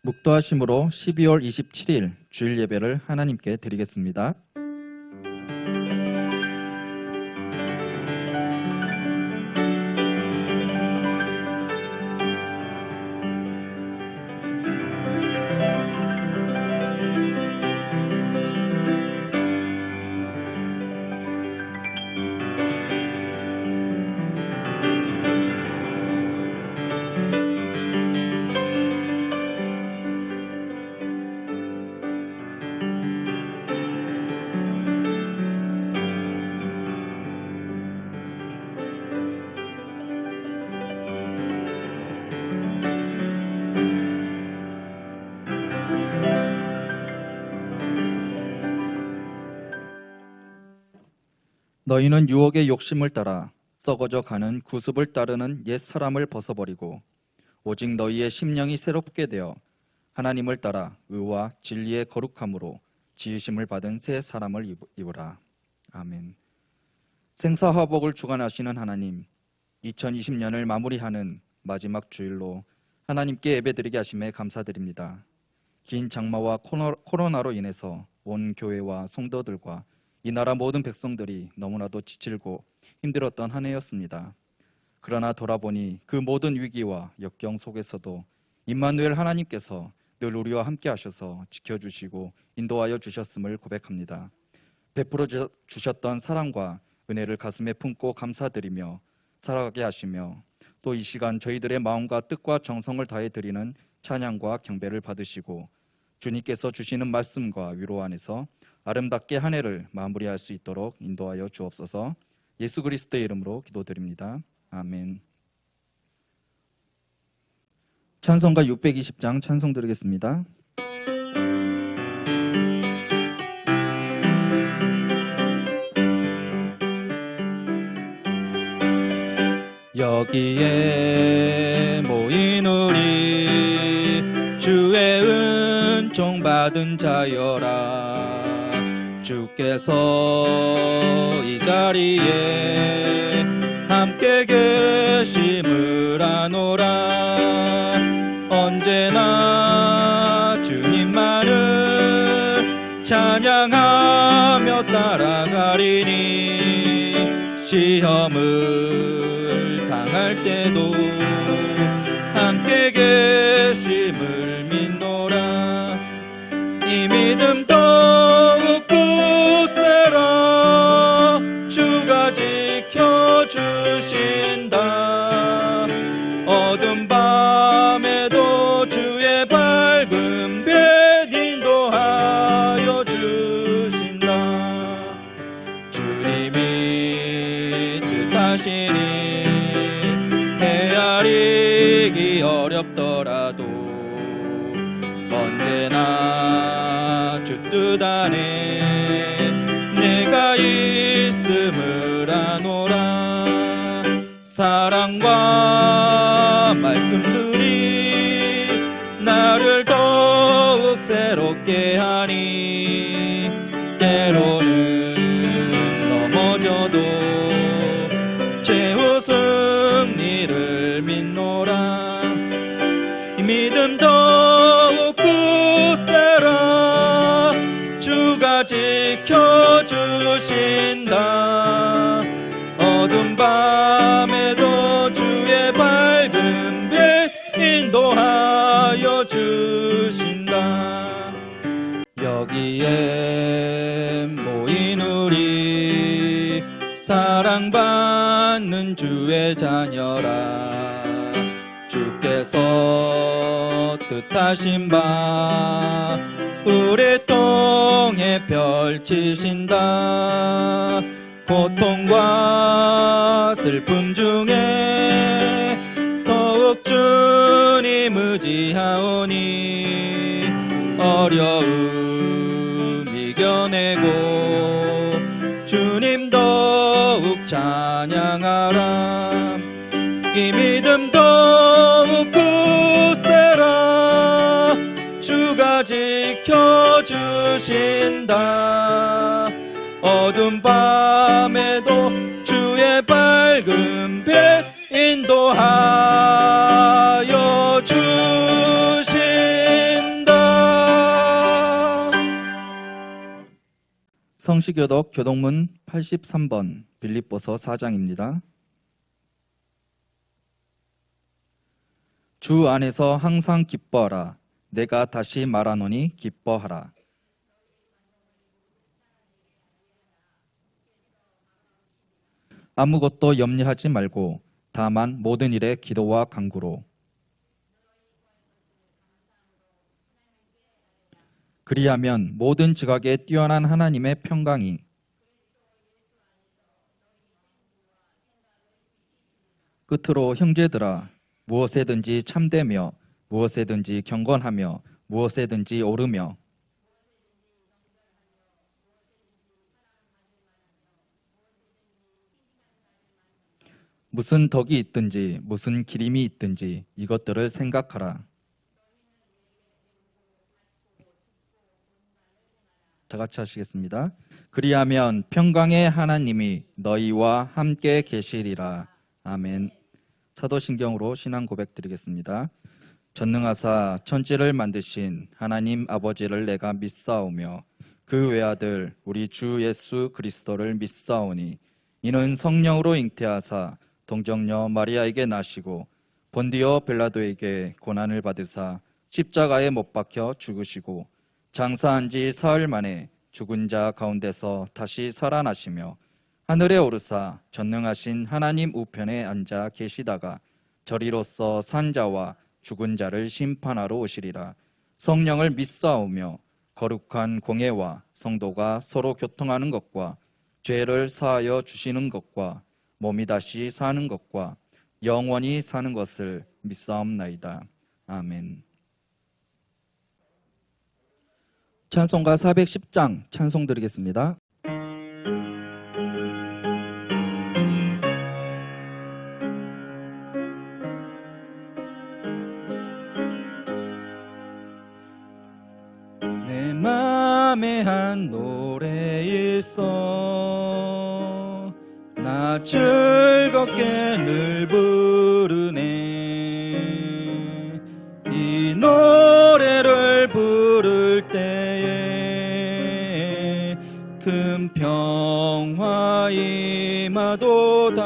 묵도하심으로 12월 27일 주일 예배를 하나님께 드리겠습니다. 너희는 유혹의 욕심을 따라 썩어져 가는 구습을 따르는 옛 사람을 벗어버리고 오직 너희의 심령이 새롭게 되어 하나님을 따라 의와 진리의 거룩함으로 지으심을 받은 새 사람을 입으라. 아멘. 생사화복을 주관하시는 하나님, 2020년을 마무리하는 마지막 주일로 하나님께 예배드리게 하심에 감사드립니다. 긴 장마와 코로나로 인해서 온 교회와 성도들과 이 나라 모든 백성들이 너무나도 지칠고 힘들었던 한 해였습니다. 그러나 돌아보니 그 모든 위기와 역경 속에서도 임마누엘 하나님께서 늘 우리와 함께 하셔서 지켜주시고 인도하여 주셨음을 고백합니다. 베풀어 주셨던 사랑과 은혜를 가슴에 품고 감사드리며 살아가게 하시며 또 이 시간 저희들의 마음과 뜻과 정성을 다해 드리는 찬양과 경배를 받으시고 주님께서 주시는 말씀과 위로 안에서 아름답게 한 해를 마무리할 수 있도록 인도하여 주옵소서. 예수 그리스도의 이름으로 기도드립니다. 아멘. 찬송가 620장 찬송 드리겠습니다. 여기에 모인 우리 주의 은총 받은 자여라. 주께서 이 자리에 함께 계심을 아노라. 언제나 주님만을 찬양하며 따라가리니 시험을 당할 때도 함께 계심을 믿노라. 이 믿음 더욱 굳세라. 주가 지켜주신다. 어두운 밤에도 주의 밝은 빛 인도하여 주신다. 주님이 뜻하시니 헤아리기 어렵더라도 언제나 주 뜻 안에 내가 있음을 아노라. 사랑과 말씀들이 나를 더욱 새롭게 하니 때로는 넘어져도 최후 승리를 믿노라. 이 믿음 더욱 굳세라. 주가 지켜주신다. 어두운 밤에도 주의 밝은 빛 인도하여 주신다. 여기에 모인 우리 사랑받는 주의 자녀라. 주께서 뜻하신 바 우리 통해 펼치신다. 고통과 슬픔 중에 더욱 주님 의지하오니 어려움 이겨내고 주님 더욱 찬양하라. 이 믿음 더욱 굳세라. 주가 지켜주신다. 어두운 밤에도 주의 밝은 빛 인도하여 주신다. 성시교독 교독문 83번 빌립보서 4장입니다. 주 안에서 항상 기뻐하라. 내가 다시 말하노니 기뻐하라. 아무것도 염려하지 말고 다만 모든 일에 기도와 간구로 그리하면 모든 지각에 뛰어난 하나님의 평강이 끝으로 형제들아 무엇에든지 참되며 무엇에든지 경건하며 무엇에든지 오르며 무슨 덕이 있든지 무슨 기림이 있든지 이것들을 생각하라. 다 같이 하시겠습니다. 그리하면 평강의 하나님이 너희와 함께 계시리라. 아멘. 사도신경으로 신앙 고백 드리겠습니다. 전능하사 천지를 만드신 하나님 아버지를 내가 믿사오며 그 외아들 우리 주 예수 그리스도를 믿사오니 이는 성령으로 잉태하사 동정녀 마리아에게 나시고 본디오 빌라도에게 고난을 받으사 십자가에 못 박혀 죽으시고 장사한 지 사흘 만에 죽은 자 가운데서 다시 살아나시며 하늘에 오르사 전능하신 하나님 우편에 앉아 계시다가 저리로서 산 자와 죽은 자를 심판하러 오시리라. 성령을 믿사오며 거룩한 공예와 성도가 서로 교통하는 것과 죄를 사하여 주시는 것과 몸이 다시 사는 것과 영원히 사는 것을 믿사옵나이다. 아멘. 찬송가 410장 찬송 드리겠습니다. 내 맘에 한 노래 있어 나 즐겁게 늘 부르네. 이 노래를 부를 때에 큰 평화 임하도다.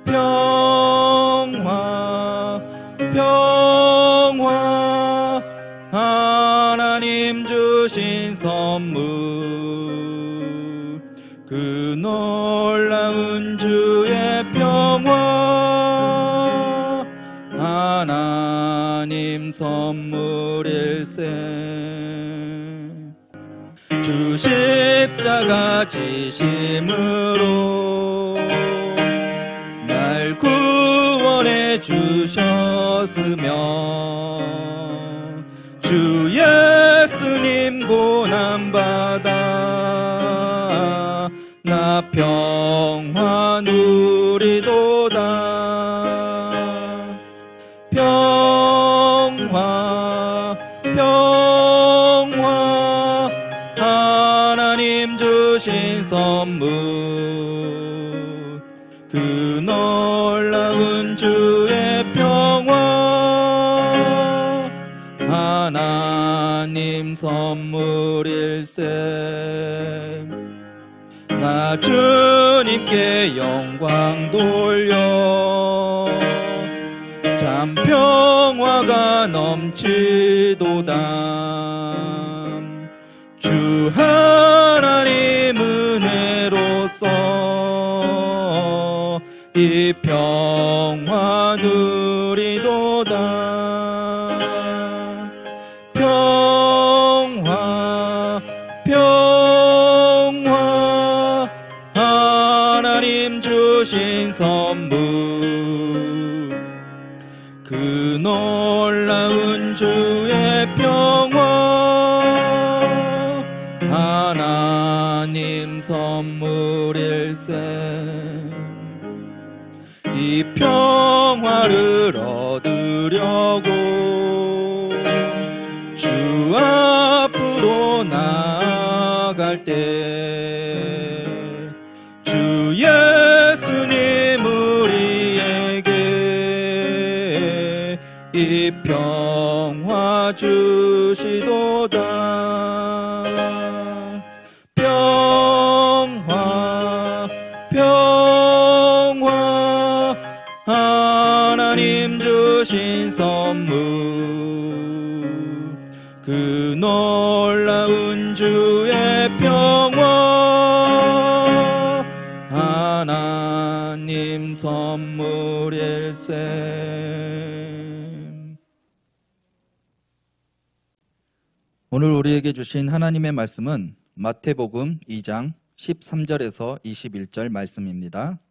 평화 평화 하나님 주신 선물 그 놀라운 주의 평화 하나님 선물일세. 주 십자가 지심으로 날 구원해 주셨으며 주 예수님 고난받아 나 평화 누리도다. 평화 평화 하나님 주신 선물 그 놀라운 주의 평화 하나님 선물일세. 나 주님께 영광 돌려 참 평화가 넘치도다. 주 하나님 은혜로서 이 평화 누리도다. 평화 평화 하나님 주신 선물 그 놀라운 주의 평화 하나님 선물일세. 이 평화를 얻으려고 주 앞으로 나아갈 때 주 예수님 우리에게 이 평화 주시도다. 주신 선물 그 놀라운 주의 평화 하나님 선물일세. 오늘 우리에게 주신 하나님의 말씀은 마태복음 2장 13절에서 21절 말씀입니다.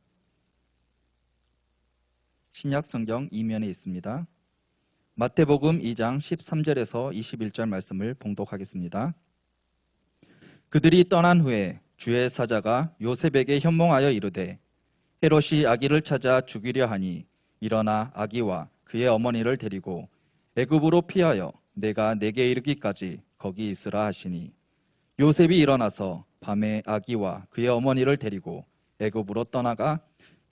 신약 성경 이면에 있습니다. 마태복음 2장 13절에서 21절 말씀을 봉독하겠습니다. 그들이 떠난 후에 주의 사자가 요셉에게 현몽하여 이르되 헤롯이 아기를 찾아 죽이려 하니 일어나 아기와 그의 어머니를 데리고 애굽으로 피하여 내가 내게 이르기까지 거기 있으라 하시니 요셉이 일어나서 밤에 아기와 그의 어머니를 데리고 애굽으로 떠나가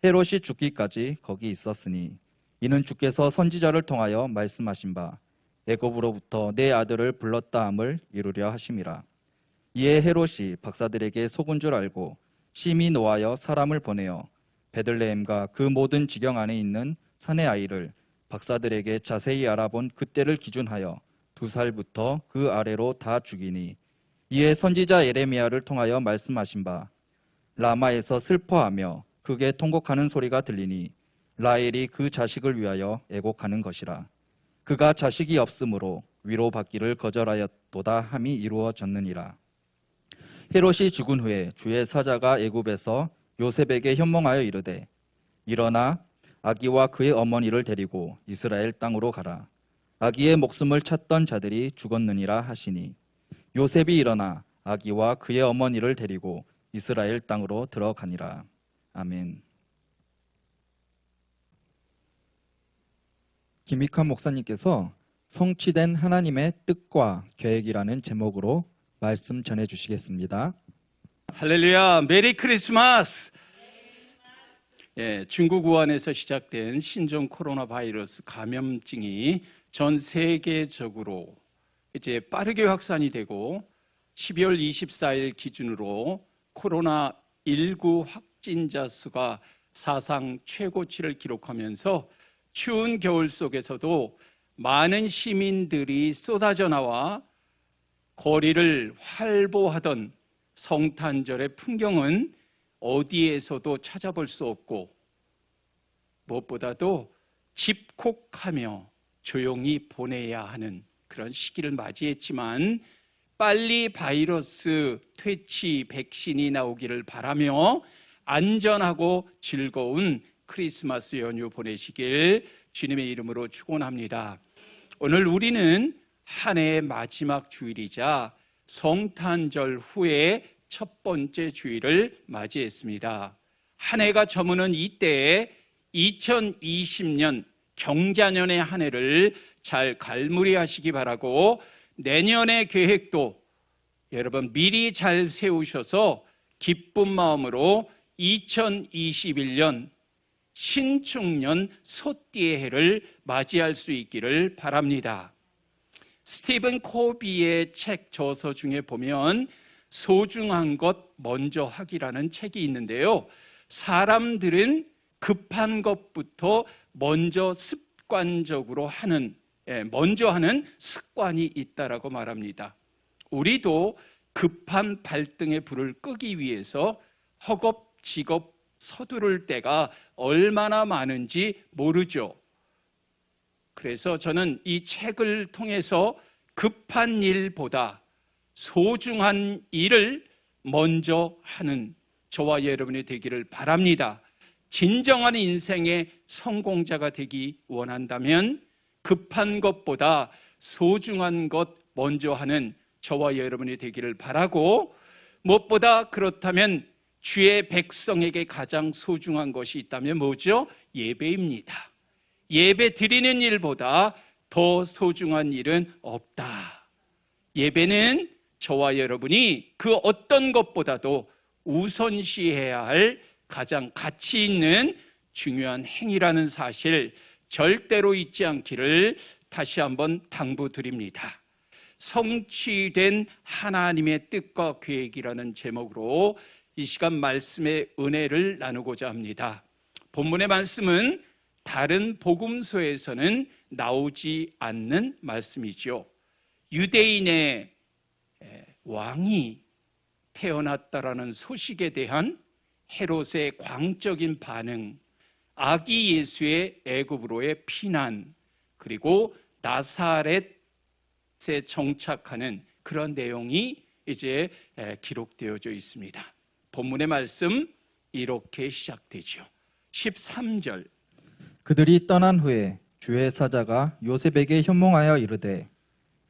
헤롯이 죽기까지 거기 있었으니 이는 주께서 선지자를 통하여 말씀하신 바 애굽으로부터 내 아들을 불렀다 함을 이루려 하심이라. 이에 헤롯이 박사들에게 속은 줄 알고 심히 노하여 사람을 보내어 베들레헴과 그 모든 지경 안에 있는 산의 아이를 박사들에게 자세히 알아본 그때를 기준하여 2살부터 그 아래로 다 죽이니 이에 선지자 예레미야를 통하여 말씀하신 바 라마에서 슬퍼하며 크게 통곡하는 소리가 들리니 라헬이 그 자식을 위하여 애곡하는 것이라. 그가 자식이 없으므로 위로받기를 거절하였도다 함이 이루어졌느니라. 헤롯이 죽은 후에 주의 사자가 애굽에서 요셉에게 현몽하여 이르되 일어나 아기와 그의 어머니를 데리고 이스라엘 땅으로 가라. 아기의 목숨을 찾던 자들이 죽었느니라 하시니 요셉이 일어나 아기와 그의 어머니를 데리고 이스라엘 땅으로 들어가니라. 아멘. 김익환 목사님께서 성취된 하나님의 뜻과 계획이라는 제목으로 말씀 전해주시겠습니다. 할렐루야, 메리 크리스마스. 중국 우한에서 시작된 신종 코로나 바이러스 감염증이 전 세계적으로 이제 빠르게 확산이 되고 12월 24일 기준으로 코로나19 확진자 수가 사상 최고치를 기록하면서 추운 겨울 속에서도 많은 시민들이 쏟아져 나와 거리를 활보하던 성탄절의 풍경은 어디에서도 찾아볼 수 없고 무엇보다도 집콕하며 조용히 보내야 하는 그런 시기를 맞이했지만 빨리 바이러스 퇴치 백신이 나오기를 바라며 안전하고 즐거운 크리스마스 연휴 보내시길 주님의 이름으로 축원합니다. 오늘 우리는 한 해의 마지막 주일이자 성탄절 후에 첫 번째 주일을 맞이했습니다. 한 해가 저무는 이때에 2020년 경자년의 한 해를 잘 갈무리하시기 바라고 내년의 계획도 여러분 미리 잘 세우셔서 기쁜 마음으로 2021년 신축년 소띠의 해를 맞이할 수 있기를 바랍니다. 스티븐 코비의 책 저서 중에 보면 소중한 것 먼저 하기라는 책이 있는데요. 사람들은 급한 것부터 먼저 습관적으로 먼저 하는 습관이 있다라고 말합니다. 우리도 급한 발등의 불을 끄기 위해서 허겁지겁 서두를 때가 얼마나 많은지 모르죠. 그래서 저는 이 책을 통해서 급한 일보다 소중한 일을 먼저 하는 저와 여러분이 되기를 바랍니다. 진정한 인생의 성공자가 되기 원한다면 급한 것보다 소중한 것 먼저 하는 저와 여러분이 되기를 바라고, 무엇보다 그렇다면 주의 백성에게 가장 소중한 것이 있다면 뭐죠? 예배입니다. 예배 드리는 일보다 더 소중한 일은 없다. 예배는 저와 여러분이 그 어떤 것보다도 우선시해야 할 가장 가치 있는 중요한 행위라는 사실 절대로 잊지 않기를 다시 한번 당부드립니다. 성취된 하나님의 뜻과 계획이라는 제목으로 이 시간 말씀의 은혜를 나누고자 합니다. 본문의 말씀은 다른 복음서에서는 나오지 않는 말씀이죠. 유대인의 왕이 태어났다라는 소식에 대한 헤롯의 광적인 반응, 아기 예수의 애굽으로의 피난, 그리고 나사렛에 정착하는 그런 내용이 이제 기록되어져 있습니다. 본문의 말씀 이렇게 시작되죠. 13절. 그들이 떠난 후에 주의 사자가 요셉에게 현몽하여 이르되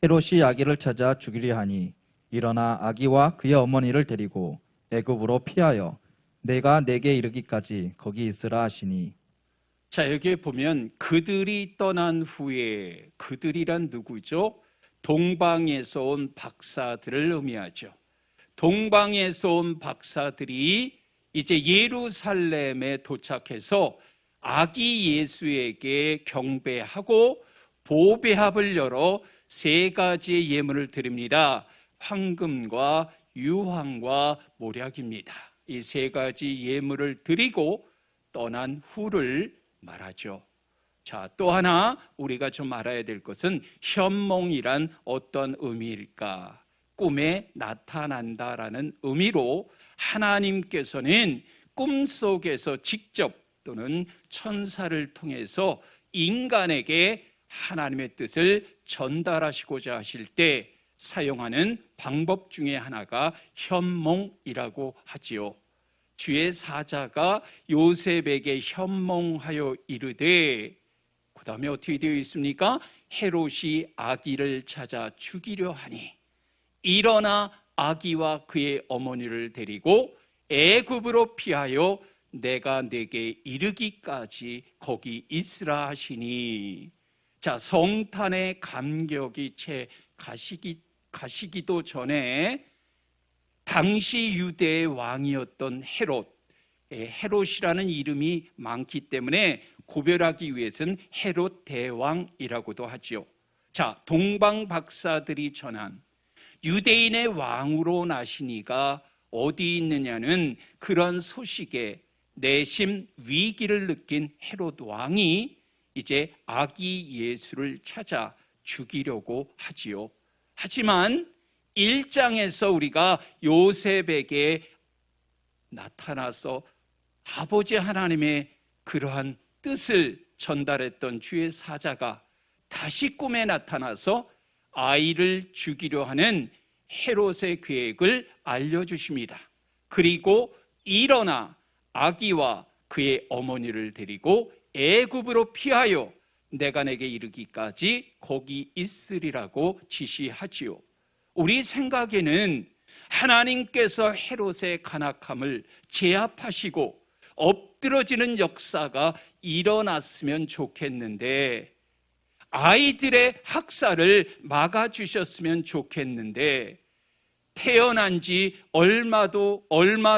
헤롯이 아기를 찾아 죽이려 하니 일어나 아기와 그의 어머니를 데리고 애굽으로 피하여 내가 내게 이르기까지 거기 있으라 하시니. 자, 여기에 보면 그들이 떠난 후에, 그들이란 누구죠? 동방에서 온 박사들을 의미하죠. 동방에서 온 박사들이 이제 예루살렘에 도착해서 아기 예수에게 경배하고 보배합을 열어 세 가지의 예물을 드립니다. 황금과 유황과 모략입니다. 이 세 가지 예물을 드리고 떠난 후를 말하죠. 자, 또 하나 우리가 좀 알아야 될 것은 현몽이란 어떤 의미일까? 꿈에 나타난다라는 의미로 하나님께서는 꿈속에서 직접 또는 천사를 통해서 인간에게 하나님의 뜻을 전달하시고자 하실 때 사용하는 방법 중에 하나가 현몽이라고 하지요. 주의 사자가 요셉에게 현몽하여 이르되, 그 다음에 어떻게 되어 있습니까? 헤롯이 아기를 찾아 죽이려 하니 일어나 아기와 그의 어머니를 데리고 애굽으로 피하여 내가 내게 이르기까지 거기 있으라 하시니. 자, 성탄의 감격이 채 가시기도 전에 당시 유대의 왕이었던 헤롯이라는 이름이 많기 때문에 구별하기 위해서는 헤롯 대왕이라고도 하지요. 자, 동방 박사들이 전한 유대인의 왕으로 나시니가 어디 있느냐는 그런 소식에 내심 위기를 느낀 헤롯 왕이 이제 아기 예수를 찾아 죽이려고 하지요. 하지만 1장에서 우리가 요셉에게 나타나서 아버지 하나님의 그러한 뜻을 전달했던 주의 사자가 다시 꿈에 나타나서 아이를 죽이려 하는 헤롯의 계획을 알려주십니다. 그리고 일어나 아기와 그의 어머니를 데리고 애굽으로 피하여 내가 내게 이르기까지 거기 있으리라고 지시하지요. 우리 생각에는 하나님께서 헤롯의 간악함을 제압하시고 엎드러지는 역사가 일어났으면 좋겠는데, 아이들의 학살을 막아주셨으면 좋겠는데, 태어난 지 얼마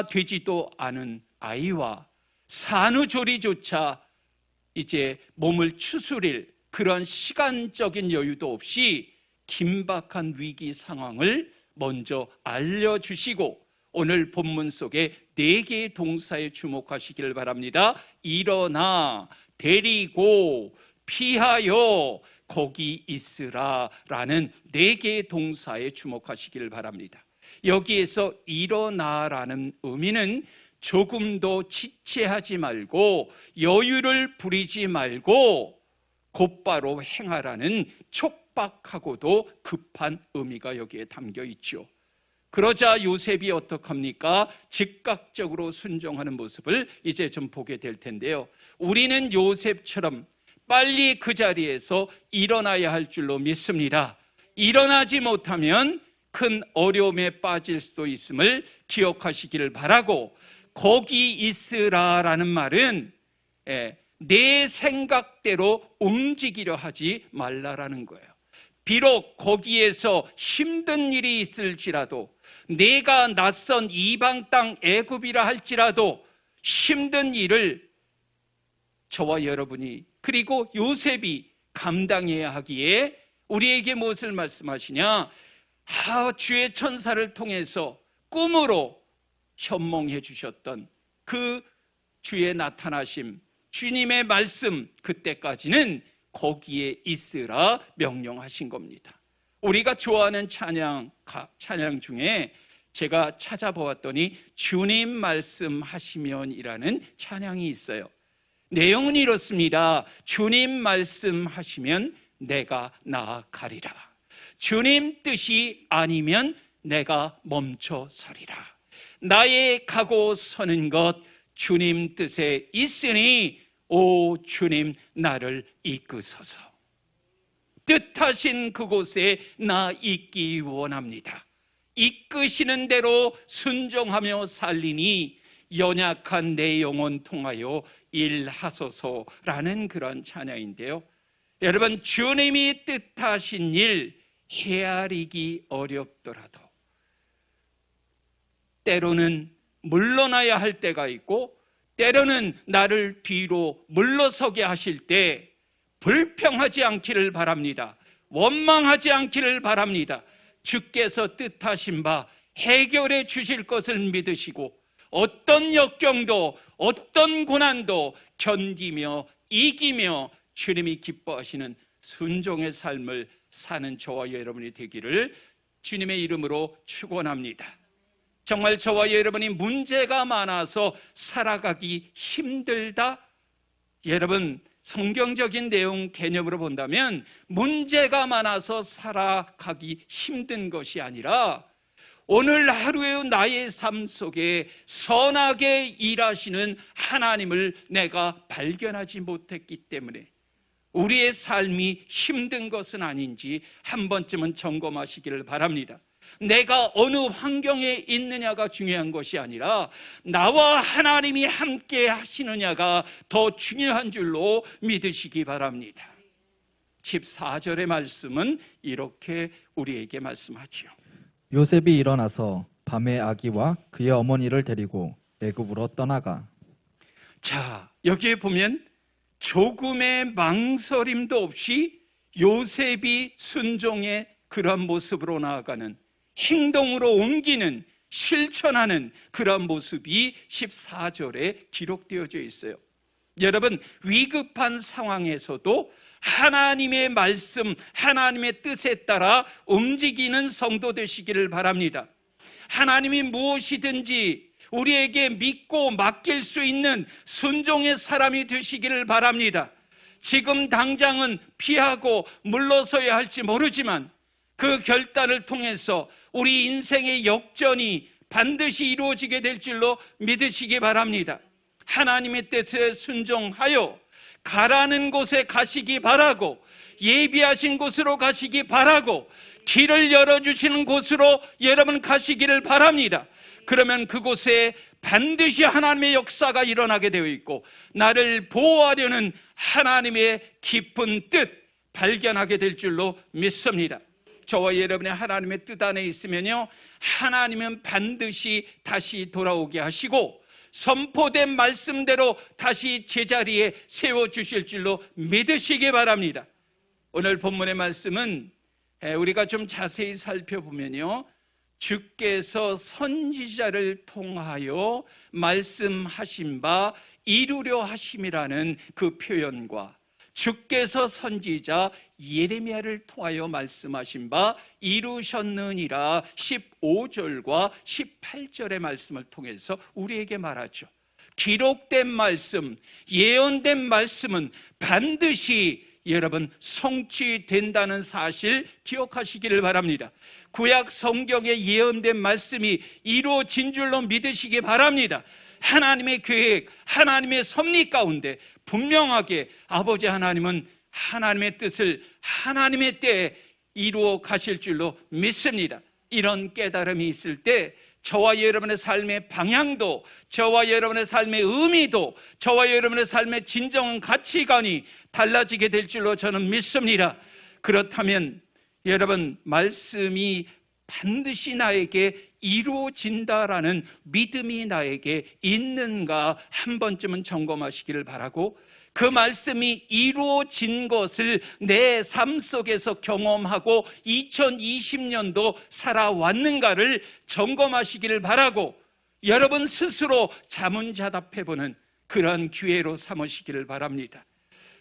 되지도 않은 아이와 산후조리조차 이제 몸을 추스릴 그런 시간적인 여유도 없이 긴박한 위기 상황을 먼저 알려주시고, 오늘 본문 속에 4개의 동사에 주목하시길 바랍니다. 일어나, 데리고, 피하여, 거기 있으라 라는 4개의 동사에 주목하시길 바랍니다. 여기에서 일어나라는 의미는 조금도 지체하지 말고 여유를 부리지 말고 곧바로 행하라는 촉박하고도 급한 의미가 여기에 담겨 있죠. 그러자 요셉이 어떡합니까? 즉각적으로 순종하는 모습을 이제 좀 보게 될 텐데요. 우리는 요셉처럼 빨리 그 자리에서 일어나야 할 줄로 믿습니다. 일어나지 못하면 큰 어려움에 빠질 수도 있음을 기억하시기를 바라고, 거기 있으라라는 말은 내 생각대로 움직이려 하지 말라라는 거예요. 비록 거기에서 힘든 일이 있을지라도, 내가 낯선 이방 땅 애굽이라 할지라도 힘든 일을 저와 여러분이 그리고 요셉이 감당해야 하기에 우리에게 무엇을 말씀하시냐? 주의 천사를 통해서 꿈으로 현몽해 주셨던 그 주의 나타나심, 주님의 말씀, 그때까지는 거기에 있으라 명령하신 겁니다. 우리가 좋아하는 찬양 중에 제가 찾아보았더니 주님 말씀하시면이라는 찬양이 있어요. 내용은 이렇습니다. 주님 말씀하시면 내가 나아가리라. 주님 뜻이 아니면 내가 멈춰 서리라. 나의 가고 서는 것 주님 뜻에 있으니 오 주님 나를 이끄소서. 뜻하신 그곳에 나 있기 원합니다. 이끄시는 대로 순종하며 살리니 연약한 내 영혼 통하여 일하소서라는 그런 찬양인데요. 여러분, 주님이 뜻하신 일 헤아리기 어렵더라도 때로는 물러나야 할 때가 있고 때로는 나를 뒤로 물러서게 하실 때 불평하지 않기를 바랍니다. 원망하지 않기를 바랍니다. 주께서 뜻하신 바 해결해 주실 것을 믿으시고 어떤 역경도 어떤 고난도 견디며 이기며 주님이 기뻐하시는 순종의 삶을 사는 저와 여러분이 되기를 주님의 이름으로 축원합니다. 정말 저와 여러분이 문제가 많아서 살아가기 힘들다? 여러분, 성경적인 내용 개념으로 본다면 문제가 많아서 살아가기 힘든 것이 아니라 오늘 하루의 나의 삶 속에 선하게 일하시는 하나님을 내가 발견하지 못했기 때문에 우리의 삶이 힘든 것은 아닌지 한 번쯤은 점검하시기를 바랍니다. 내가 어느 환경에 있느냐가 중요한 것이 아니라 나와 하나님이 함께 하시느냐가 더 중요한 줄로 믿으시기 바랍니다. 14절의 말씀은 이렇게 우리에게 말씀하지요. 요셉이 일어나서 밤에 아기와 그의 어머니를 데리고 애굽으로 떠나가. 자, 여기에 보면 조금의 망설임도 없이 요셉이 순종의 그런 모습으로 나아가는, 행동으로 옮기는, 실천하는 그런 모습이 14절에 기록되어져 있어요. 여러분, 위급한 상황에서도 하나님의 말씀, 하나님의 뜻에 따라 움직이는 성도 되시기를 바랍니다. 하나님이 무엇이든지 우리에게 믿고 맡길 수 있는 순종의 사람이 되시기를 바랍니다. 지금 당장은 피하고 물러서야 할지 모르지만 그 결단을 통해서 우리 인생의 역전이 반드시 이루어지게 될 줄로 믿으시기 바랍니다. 하나님의 뜻에 순종하여 가라는 곳에 가시기 바라고, 예비하신 곳으로 가시기 바라고, 길을 열어주시는 곳으로 여러분 가시기를 바랍니다. 그러면 그곳에 반드시 하나님의 역사가 일어나게 되어 있고 나를 보호하려는 하나님의 깊은 뜻 발견하게 될 줄로 믿습니다. 저와 여러분의 하나님의 뜻 안에 있으면요, 하나님은 반드시 다시 돌아오게 하시고 선포된 말씀대로 다시 제자리에 세워주실 줄로 믿으시기 바랍니다. 오늘 본문의 말씀은 우리가 좀 자세히 살펴보면요, 주께서 선지자를 통하여 말씀하신 바 이루려 하심이라는 그 표현과 주께서 선지자 예레미야를 통하여 말씀하신 바 이루셨느니라 15절과 18절의 말씀을 통해서 우리에게 말하죠. 기록된 말씀, 예언된 말씀은 반드시 여러분 성취된다는 사실 기억하시기를 바랍니다. 구약 성경에 예언된 말씀이 이루어진 줄로 믿으시기 바랍니다. 하나님의 계획, 하나님의 섭리 가운데 분명하게 아버지 하나님은 하나님의 뜻을 하나님의 때에 이루어 가실 줄로 믿습니다. 이런 깨달음이 있을 때 저와 여러분의 삶의 방향도, 저와 여러분의 삶의 의미도, 저와 여러분의 삶의 진정한 가치관이 달라지게 될 줄로 저는 믿습니다. 그렇다면 여러분, 말씀이 반드시 나에게 이루어진다라는 믿음이 나에게 있는가 한 번쯤은 점검하시기를 바라고, 그 말씀이 이루어진 것을 내 삶 속에서 경험하고 2020년도 살아왔는가를 점검하시기를 바라고, 여러분 스스로 자문자답해보는 그러한 기회로 삼으시기를 바랍니다.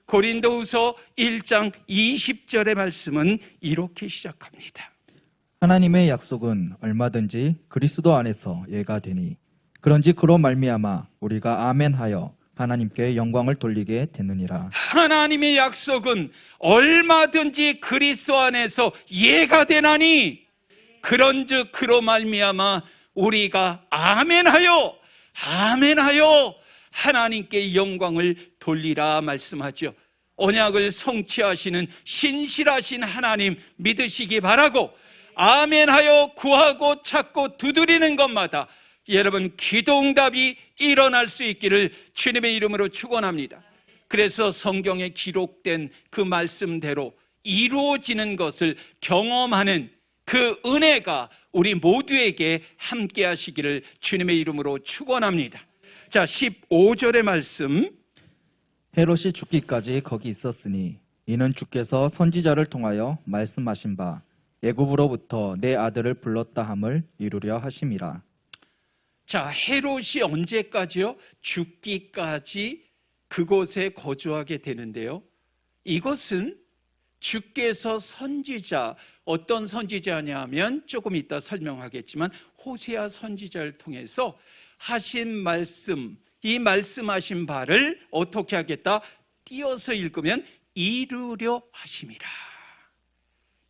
고린도후서 1장 20절의 말씀은 이렇게 시작합니다. 하나님의 약속은 얼마든지 그리스도 안에서 예가 되니 그런지 그로 말미암아 우리가 아멘하여 하나님께 영광을 돌리게 되느니라. 하나님의 약속은 얼마든지 그리스도 안에서 예가 되나니 그런즉 그로 말미암아 우리가 아멘하여 하나님께 영광을 돌리라 말씀하죠. 언약을 성취하시는 신실하신 하나님 믿으시기 바라고, 아멘하여 구하고 찾고 두드리는 것마다 여러분 기도응답이 일어날 수 있기를 주님의 이름으로 축원합니다. 그래서 성경에 기록된 그 말씀대로 이루어지는 것을 경험하는 그 은혜가 우리 모두에게 함께 하시기를 주님의 이름으로 축원합니다. 자, 15절의 말씀. 헤롯이 죽기까지 거기 있었으니 이는 주께서 선지자를 통하여 말씀하신 바 애굽으로부터 내 아들을 불렀다 함을 이루려 하심이라. 자, 헤롯이 언제까지요? 죽기까지 그곳에 거주하게 되는데요. 이것은 주께서 선지자, 어떤 선지자냐 하면 조금 이따 설명하겠지만 호세아 선지자를 통해서 하신 말씀, 이 말씀하신 바를 어떻게 하겠다? 띄어서 읽으면 이루려 하심이라.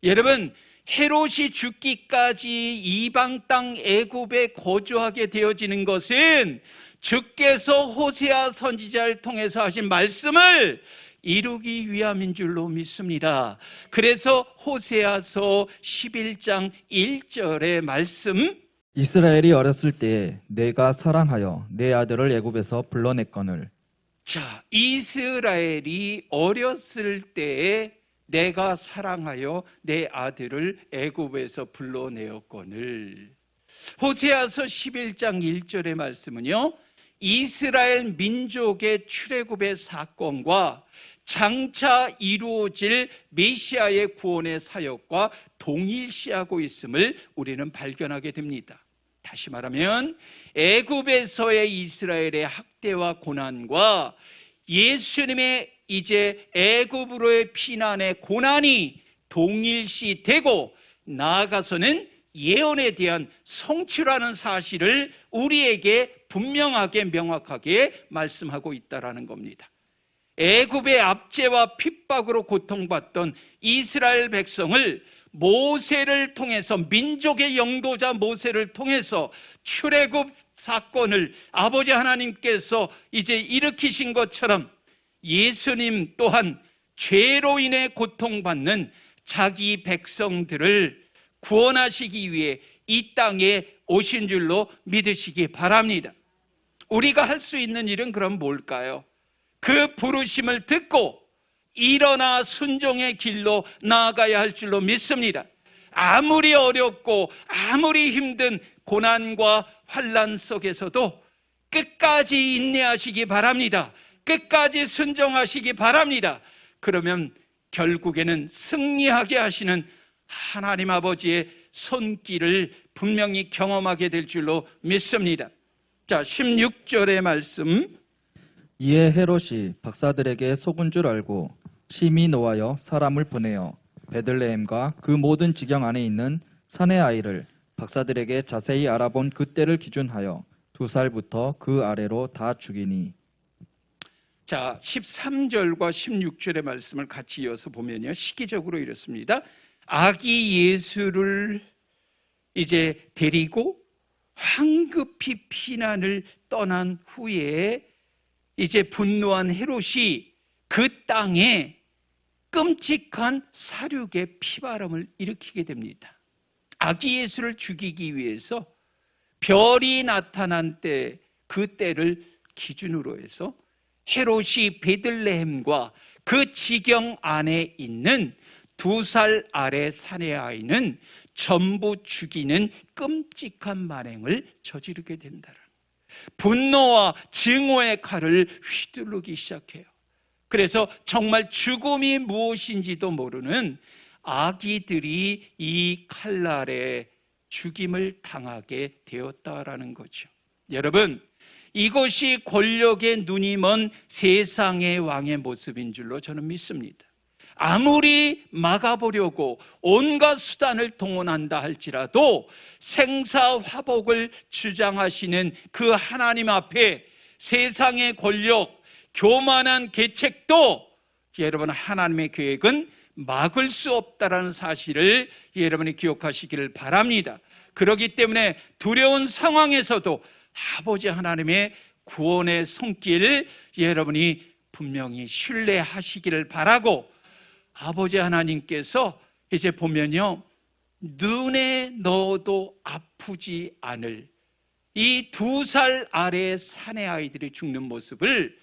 여러분, 헤롯이 죽기까지 이방 땅 애굽에 거주하게 되어지는 것은 주께서 호세아 선지자를 통해서 하신 말씀을 이루기 위함인 줄로 믿습니다. 그래서 호세아서 11장 1절의 말씀, 이스라엘이 어렸을 때에 내가 사랑하여 내 아들을 애굽에서 불러냈거늘. 자, 이스라엘이 어렸을 때에 내가 사랑하여 내 아들을 애굽에서 불러내었거늘. 호세아서 11장 1절의 말씀은요, 이스라엘 민족의 출애굽의 사건과 장차 이루어질 메시아의 구원의 사역과 동일시하고 있음을 우리는 발견하게 됩니다. 다시 말하면 애굽에서의 이스라엘의 학대와 고난과 예수님의 이제 애굽으로의 피난의 고난이 동일시되고 나아가서는 예언에 대한 성취라는 사실을 우리에게 분명하게 명확하게 말씀하고 있다라는 겁니다. 애굽의 압제와 핍박으로 고통받던 이스라엘 백성을 모세를 통해서, 민족의 영도자 모세를 통해서 출애굽 사건을 아버지 하나님께서 이제 일으키신 것처럼 예수님 또한 죄로 인해 고통받는 자기 백성들을 구원하시기 위해 이 땅에 오신 줄로 믿으시기 바랍니다. 우리가 할 수 있는 일은 그럼 뭘까요? 그 부르심을 듣고 일어나 순종의 길로 나아가야 할 줄로 믿습니다. 아무리 어렵고 아무리 힘든 고난과 환난 속에서도 끝까지 인내하시기 바랍니다. 끝까지 순종하시기 바랍니다. 그러면 결국에는 승리하게 하시는 하나님 아버지의 손길을 분명히 경험하게 될 줄로 믿습니다. 자, 16절의 말씀. 이에 헤롯이 박사들에게 속은 줄 알고 심히 노하여 사람을 보내어 베들레헴과 그 모든 지경 안에 있는 산의 아이를 박사들에게 자세히 알아본 그때를 기준하여 2살부터 그 아래로 다 죽이니. 자, 13절과 16절의 말씀을 같이 이어서 보면요, 시기적으로 이렇습니다. 아기 예수를 이제 데리고 황급히 피난을 떠난 후에 이제 분노한 헤롯이 그 땅에 끔찍한 사륙의 피바람을 일으키게 됩니다. 아기 예수를 죽이기 위해서 별이 나타난 때, 그 때를 기준으로 해서 헤롯이 베들레헴과 그 지경 안에 있는 2살 아래 산의 아이는 전부 죽이는 끔찍한 만행을 저지르게 된다는, 분노와 증오의 칼을 휘두르기 시작해요. 그래서 정말 죽음이 무엇인지도 모르는 아기들이 이 칼날에 죽임을 당하게 되었다라는 거죠. 여러분, 이것이 권력의 눈이 먼 세상의 왕의 모습인 줄로 저는 믿습니다. 아무리 막아보려고 온갖 수단을 동원한다 할지라도 생사화복을 주장하시는 그 하나님 앞에 세상의 권력, 교만한 계책도 여러분 하나님의 계획은 막을 수 없다라는 사실을 여러분이 기억하시기를 바랍니다. 그렇기 때문에 두려운 상황에서도 아버지 하나님의 구원의 손길 여러분이 분명히 신뢰하시기를 바라고, 아버지 하나님께서 이제 보면요, 눈에 넣어도 아프지 않을 이 2살 아래의 사내 아이들이 죽는 모습을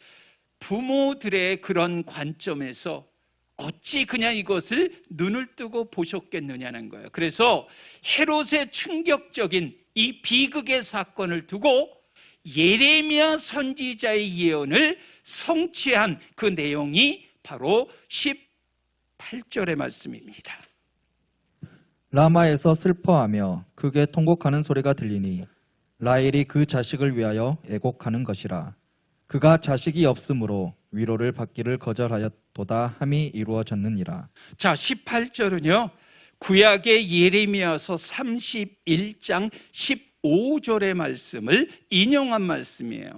부모들의 그런 관점에서 어찌 그냥 이것을 눈을 뜨고 보셨겠느냐는 거예요. 그래서 헤롯의 충격적인 이 비극의 사건을 두고 예레미야 선지자의 예언을 성취한 그 내용이 바로 18절의 말씀입니다. 라마에서 슬퍼하며 크게 통곡하는 소리가 들리니 라헬이 그 자식을 위하여 애곡하는 것이라. 그가 자식이 없으므로 위로를 받기를 거절하였도다 함이 이루어졌느니라. 자, 18절은요 구약의 예레미야서 31장 15절의 말씀을 인용한 말씀이에요.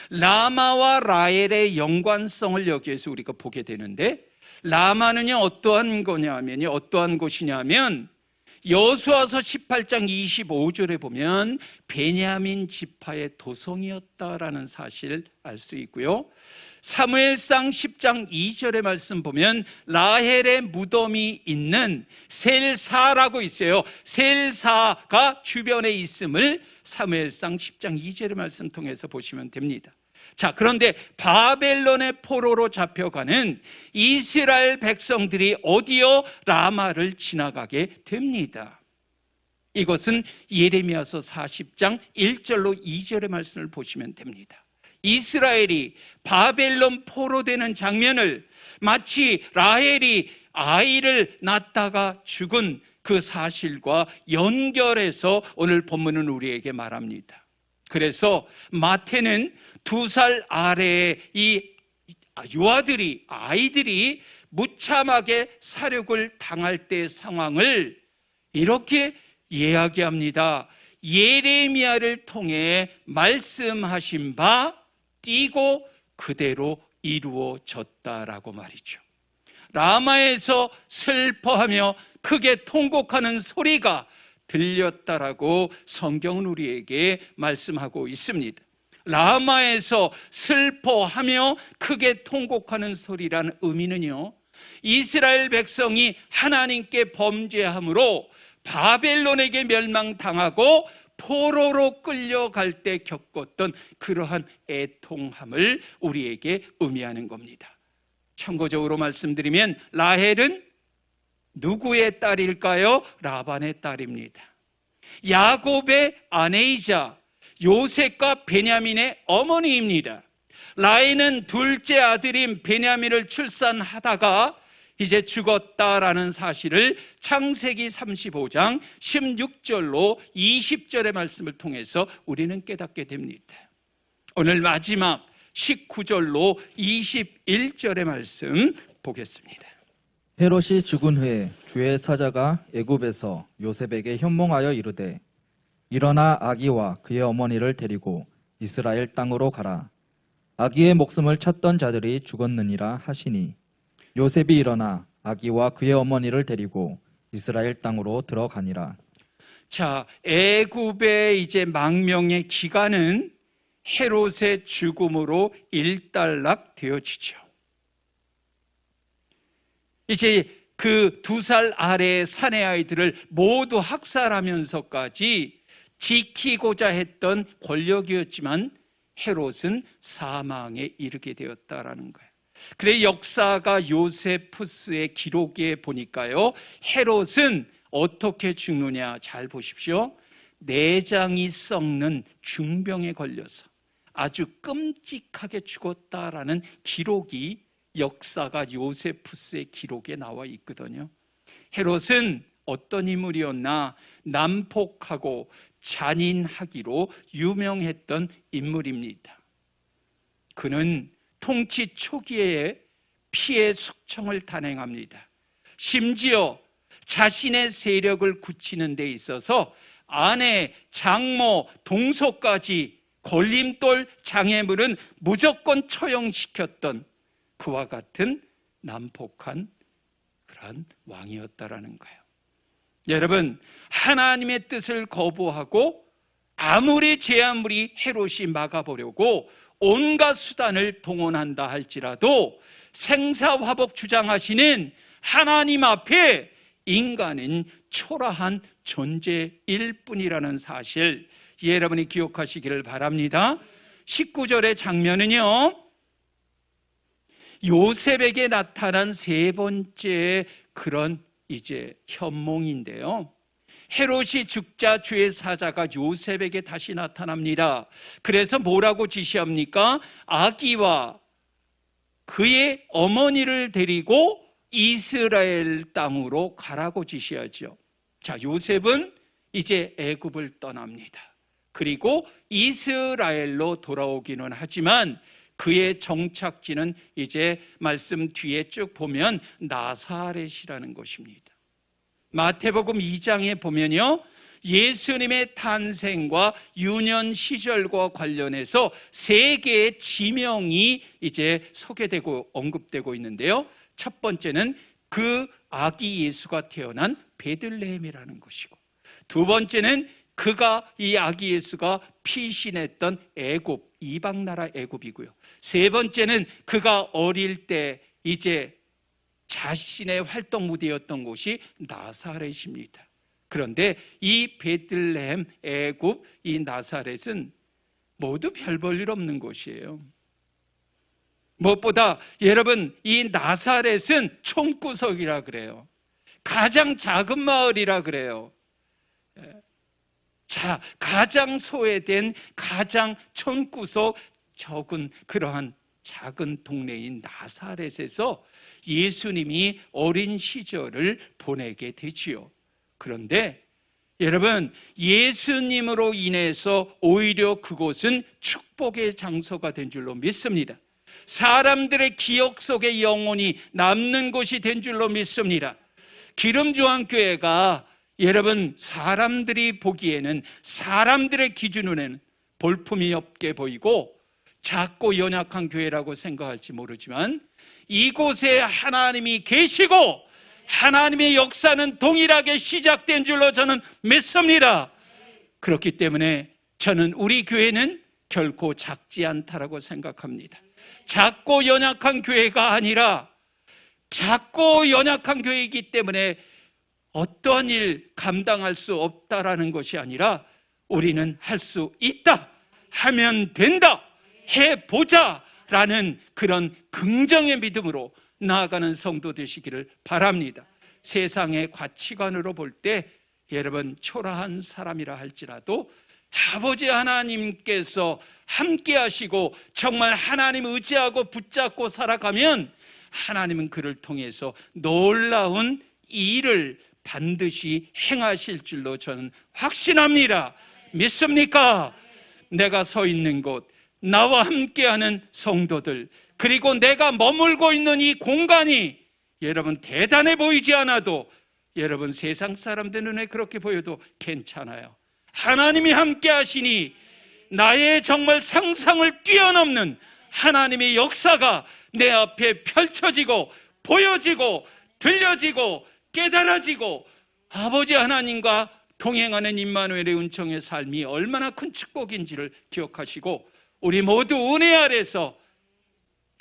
라마와 라헬의 연관성을 여기에서 우리가 보게 되는데, 라마는요 어떠한 거냐면요, 어떠한 곳이냐면 여호수아서 18장 25절에 보면 베냐민 지파의 도성이었다라는 사실을 알 수 있고요. 사무엘상 10장 2절의 말씀 보면 라헬의 무덤이 있는 셀사라고 있어요. 셀사가 주변에 있음을 사무엘상 10장 2절의 말씀 통해서 보시면 됩니다. 자, 그런데 바벨론의 포로로 잡혀가는 이스라엘 백성들이 어디요? 라마를 지나가게 됩니다. 이것은 예레미야서 40장 1절로 2절의 말씀을 보시면 됩니다. 이스라엘이 바벨론 포로되는 장면을 마치 라헬이 아이를 낳다가 죽은 그 사실과 연결해서 오늘 본문은 우리에게 말합니다. 그래서 마태는 2살 아래의 이 유아들이, 아이들이 무참하게 사륙을 당할 때의 상황을 이렇게 이야기합니다. 예레미야를 통해 말씀하신 바 띄고 그대로 이루어졌다라고 말이죠. 라마에서 슬퍼하며 크게 통곡하는 소리가 들렸다라고 성경은 우리에게 말씀하고 있습니다. 라마에서 슬퍼하며 크게 통곡하는 소리라는 의미는요, 이스라엘 백성이 하나님께 범죄함으로 바벨론에게 멸망당하고 포로로 끌려갈 때 겪었던 그러한 애통함을 우리에게 의미하는 겁니다. 참고적으로 말씀드리면 라헬은 누구의 딸일까요? 라반의 딸입니다. 야곱의 아내이자 요셉과 베냐민의 어머니입니다. 라헬은 둘째 아들인 베냐민을 출산하다가 이제 죽었다라는 사실을 창세기 35장 16절로 20절의 말씀을 통해서 우리는 깨닫게 됩니다. 오늘 마지막 19절로 21절의 말씀 보겠습니다. 헤롯이 죽은 후에 주의 사자가 애굽에서 요셉에게 현몽하여 이르되 일어나 아기와 그의 어머니를 데리고 이스라엘 땅으로 가라. 아기의 목숨을 찾던 자들이 죽었느니라 하시니 요셉이 일어나 아기와 그의 어머니를 데리고 이스라엘 땅으로 들어가니라. 자, 애굽의 이제 망명의 기간은 헤롯의 죽음으로 일단락 되어지죠. 이제 그 2살 아래의 사내 아이들을 모두 학살하면서까지 지키고자 했던 권력이었지만 헤롯은 사망에 이르게 되었다라는 거예요. 그래 역사가 요세푸스의 기록에 보니까요, 헤롯은 어떻게 죽느냐 잘 보십시오. 내장이 썩는 중병에 걸려서 아주 끔찍하게 죽었다라는 기록이 역사가 요세푸스의 기록에 나와 있거든요. 헤롯은 어떤 인물이었나? 난폭하고 잔인하기로 유명했던 인물입니다. 그는 통치 초기에 피해 숙청을 단행합니다. 심지어 자신의 세력을 굳히는 데 있어서 아내, 장모, 동서까지 걸림돌 장애물은 무조건 처형시켰던 그와 같은 난폭한 그런 왕이었다라는 거예요. 여러분, 하나님의 뜻을 거부하고 아무리 제 아무리 헤롯이 막아보려고 온갖 수단을 동원한다 할지라도 생사화복 주장하시는 하나님 앞에 인간은 초라한 존재일 뿐이라는 사실, 여러분이 기억하시기를 바랍니다. 19절의 장면은요, 요셉에게 나타난 세 번째 그런 이제 현몽인데요, 헤롯이 죽자 주의 사자가 요셉에게 다시 나타납니다. 그래서 뭐라고 지시합니까? 아기와 그의 어머니를 데리고 이스라엘 땅으로 가라고 지시하죠. 자, 요셉은 이제 애굽을 떠납니다. 그리고 이스라엘로 돌아오기는 하지만 그의 정착지는 이제 말씀 뒤에 쭉 보면 나사렛이라는 것입니다. 마태복음 2장에 보면요, 예수님의 탄생과 유년 시절과 관련해서 세 개의 지명이 이제 소개되고 언급되고 있는데요, 첫 번째는 그 아기 예수가 태어난 베들레헴이라는 것이고, 두 번째는 이 아기 예수가 피신했던 애굽, 이방 나라 애굽이고요, 세 번째는 그가 어릴 때 이제 자신의 활동 무대였던 곳이 나사렛입니다. 그런데 이 베들레헴, 애굽, 이 나사렛은 모두 별 볼 일 없는 곳이에요. 무엇보다 여러분, 이 나사렛은 총구석이라 그래요. 가장 작은 마을이라 그래요. 자, 가장 소외된, 가장 촌구석 적은 그러한 작은 동네인 나사렛에서 예수님이 어린 시절을 보내게 되지요. 그런데 여러분, 예수님으로 인해서 오히려 그곳은 축복의 장소가 된 줄로 믿습니다. 사람들의 기억 속에 영원히 남는 곳이 된 줄로 믿습니다. 기름조항교회가 여러분, 사람들이 보기에는, 사람들의 기준으로는 볼품이 없게 보이고 작고 연약한 교회라고 생각할지 모르지만, 이곳에 하나님이 계시고 하나님의 역사는 동일하게 시작된 줄로 저는 믿습니다. 그렇기 때문에 저는 우리 교회는 결코 작지 않다라고 생각합니다. 작고 연약한 교회가 아니라, 작고 연약한 교회이기 때문에 어떠한 일 감당할 수 없다라는 것이 아니라, 우리는 할 수 있다, 하면 된다, 해보자 라는 그런 긍정의 믿음으로 나아가는 성도 되시기를 바랍니다. 세상의 가치관으로 볼 때 여러분, 초라한 사람이라 할지라도 아버지 하나님께서 함께 하시고 정말 하나님 의지하고 붙잡고 살아가면 하나님은 그를 통해서 놀라운 일을 반드시 행하실 줄로 저는 확신합니다. 믿습니까? 내가 서 있는 곳, 나와 함께하는 성도들, 그리고 내가 머물고 있는 이 공간이 여러분 대단해 보이지 않아도, 여러분 세상 사람들 눈에 그렇게 보여도 괜찮아요. 하나님이 함께 하시니 나의 정말 상상을 뛰어넘는 하나님의 역사가 내 앞에 펼쳐지고 보여지고 들려지고 깨달아지고, 아버지 하나님과 동행하는 임마누엘의 은총의 삶이 얼마나 큰 축복인지를 기억하시고, 우리 모두 은혜 아래서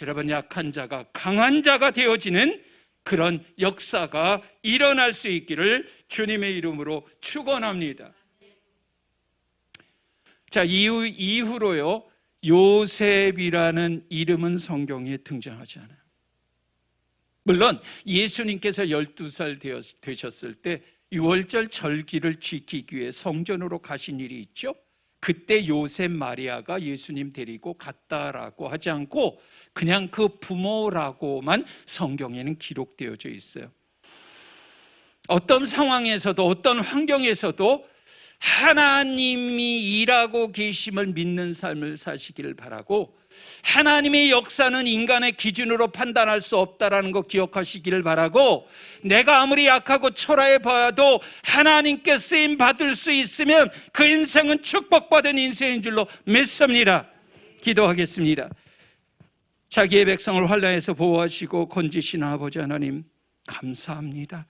여러분, 약한 자가 강한 자가 되어지는 그런 역사가 일어날 수 있기를 주님의 이름으로 축원합니다. 자, 이후로요, 요셉이라는 이름은 성경에 등장하지 않아요. 물론 예수님께서 12살 되셨을 때 유월절 절기를 지키기 위해 성전으로 가신 일이 있죠. 그때 요셉 마리아가 예수님 데리고 갔다라고 하지 않고 그냥 그 부모라고만 성경에는 기록되어져 있어요. 어떤 상황에서도, 어떤 환경에서도 하나님이 일하고 계심을 믿는 삶을 사시기를 바라고, 하나님의 역사는 인간의 기준으로 판단할 수 없다라는 거 기억하시기를 바라고, 내가 아무리 약하고 초라해 보아도 하나님께 쓰임 받을 수 있으면 그 인생은 축복받은 인생인 줄로 믿습니다. 기도하겠습니다. 자기의 백성을 환난에서 보호하시고 건지신 아버지 하나님, 감사합니다.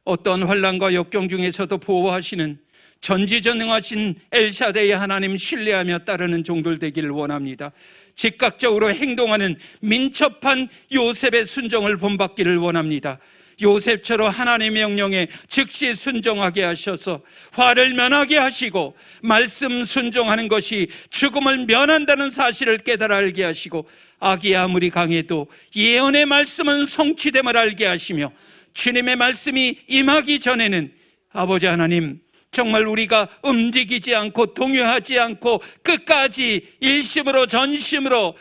어떤 환난과 역경 중에서도 보호하시는 전지전능하신 엘샤데이 하나님 신뢰하며 따르는 종들 되기를 원합니다. 즉각적으로 행동하는 민첩한 요셉의 순종을 본받기를 원합니다. 요셉처럼 하나님의 명령에 즉시 순종하게 하셔서 화를 면하게 하시고, 말씀 순종하는 것이 죽음을 면한다는 사실을 깨달아 알게 하시고, 악이 아무리 강해도 예언의 말씀은 성취됨을 알게 하시며, 주님의 말씀이 임하기 전에는 아버지 하나님, 정말 우리가 움직이지 않고 동요하지 않고 끝까지 일심으로 전심으로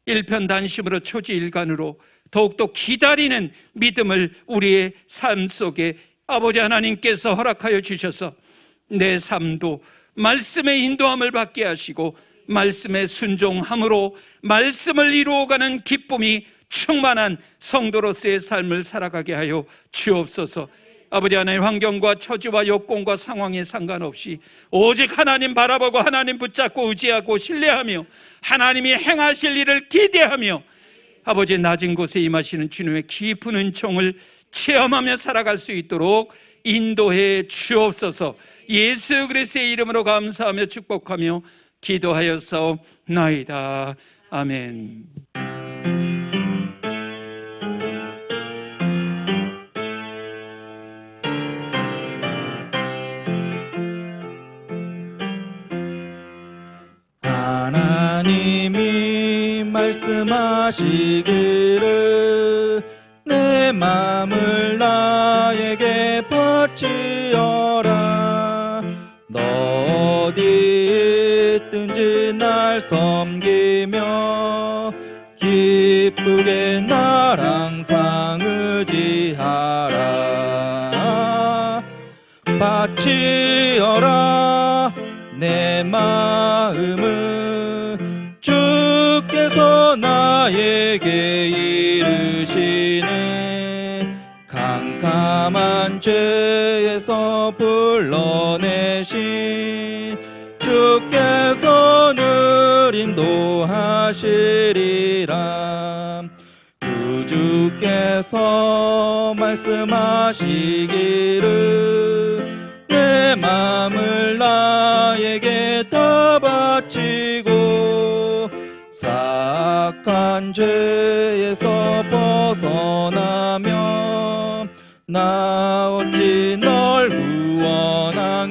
일편단심으로 초지일간으로 더욱더 기다리는 믿음을 우리의 삶 속에 아버지 하나님께서 허락하여 주셔서 내 삶도 말씀의 인도함을 받게 하시고, 말씀의 순종함으로 말씀을 이루어가는 기쁨이 충만한 성도로서의 삶을 살아가게 하여 주옵소서. 아버지 하나님, 환경과 처지와 여건과 상황에 상관없이 오직 하나님 바라보고 하나님 붙잡고 의지하고 신뢰하며 하나님이 행하실 일을 기대하며 아버지 낮은 곳에 임하시는 주님의 깊은 은총을 체험하며 살아갈 수 있도록 인도해 주옵소서. 예수 그리스도의 이름으로 감사하며 축복하며 기도하였사옵나이다. 아멘. 하나님이 말씀하시기를 내 마음을 나에게 바치어라. 너 어디 있든지 날 섬기며 기쁘게 날 항상 의지하라. 바치어라 내 마음을 주께서 나에게 이르시네. 캄캄한 죄에서 불러내신 주께서 늘 인도하시리라. 그 주께서 말씀하시기를 내 마음을 나에게 다 바치고 사악한 죄에서 벗어나며 나 어찌 널 구원하겠느냐.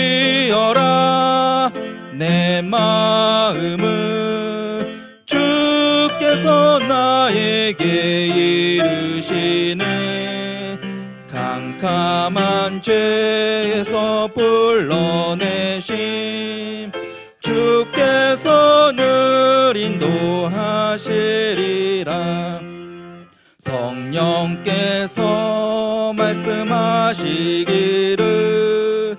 바치어라 내 마음을 주께서 나에게 이르시네. 캄캄한 죄에서 불러내신 주께서 늘 인도하시리라. 성령께서 말씀하시기를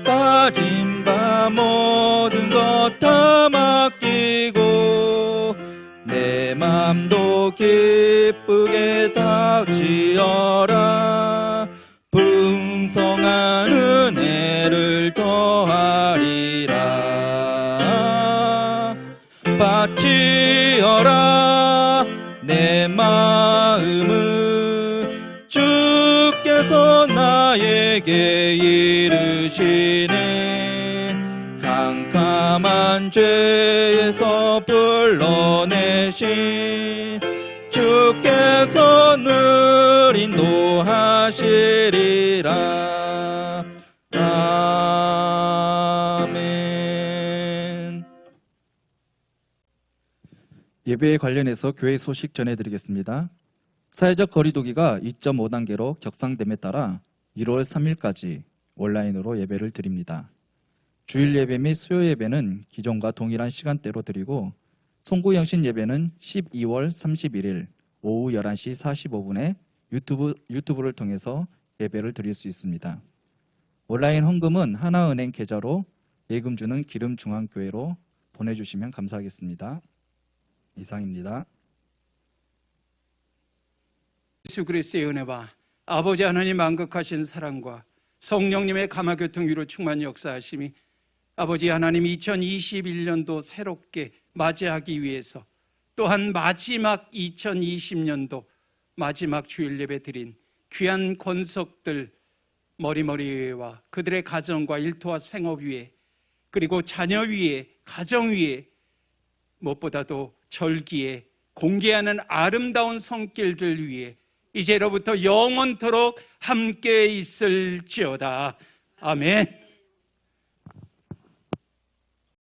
가진 바 모든 것 다 맡기고 내 맘도 기쁘게 다치어라. 풍성한 은혜를 더하리라. 바치어라 내 마음을 주께서 나에게 이르시네. 캄캄한 죄에서 불러내신 주께서 늘 인도하시리라. 아멘. 예배에 관련해서 교회 소식 전해드리겠습니다. 사회적 거리두기가 2.5단계로 격상됨에 따라 1월 3일까지 온라인으로 예배를 드립니다. 주일 예배 및 수요 예배는 기존과 동일한 시간대로 드리고 송구영신 예배는 12월 31일 오후 11시 45분에 유튜브를 통해서 예배를 드릴 수 있습니다. 온라인 헌금은 하나은행 계좌로 예금 주는 기름중앙교회로 보내주시면 감사하겠습니다. 이상입니다. 예수 그리스도의 은혜와 아버지 하나님 만극하신 사랑과 성령님의 감화교통 위로 충만 역사하심이 아버지 하나님 2021년도 새롭게 맞이하기 위해서 또한 마지막 2020년도 마지막 주일 예배 드린 귀한 권속들 머리머리 위에와 그들의 가정과 일터와 생업 위에 그리고 자녀 위에 가정 위에 무엇보다도 절기에 공개하는 아름다운 손길들 위에 이제로부터 영원토록 함께 있을지어다. 아멘.